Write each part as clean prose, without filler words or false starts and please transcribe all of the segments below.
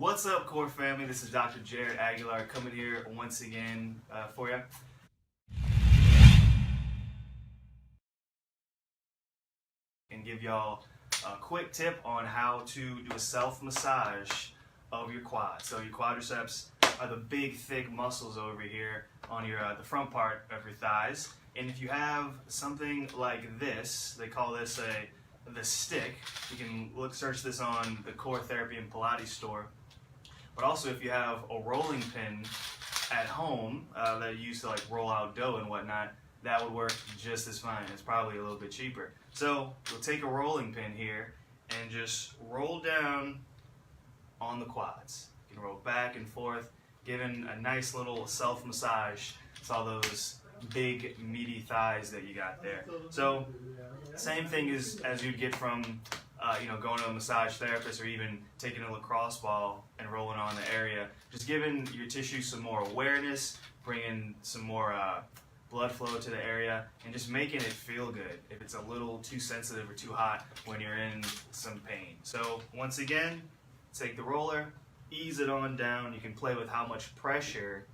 What's up, core family? This is Dr. Jared Aguilar coming here once again for you. And give y'all a quick tip on how to do a self-massage of your quads. So your quadriceps are the big, thick muscles over here on your the front part of your thighs. And if you have something like this, they call this the stick. You can search this on the Core Therapy and Pilates store. But also, if you have a rolling pin at home that you use to like roll out dough and whatnot, that would work just as fine. It's probably a little bit cheaper. So we'll take a rolling pin here and just roll down on the quads. You can roll back and forth, giving a nice little self-massage to all those big meaty thighs that you got there. So same thing as you get from going to a massage therapist, or even taking a lacrosse ball and rolling on the area, just giving your tissue some more awareness, bringing some more blood flow to the area, and just making it feel good if it's a little too sensitive or too hot when you're in some pain. So once again, take the roller, ease it on down. You can play with how much pressure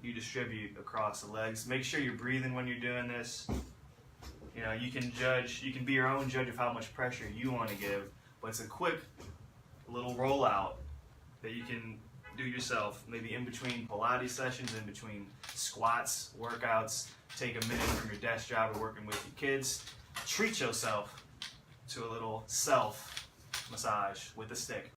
you distribute across the legs. Make sure you're breathing when you're doing this. You know, you can be your own judge of how much pressure you want to give, but it's a quick little rollout that you can do yourself, maybe in between Pilates sessions, in between squats, workouts. Take a minute from your desk job or working with your kids. Treat yourself to a little self massage with a stick.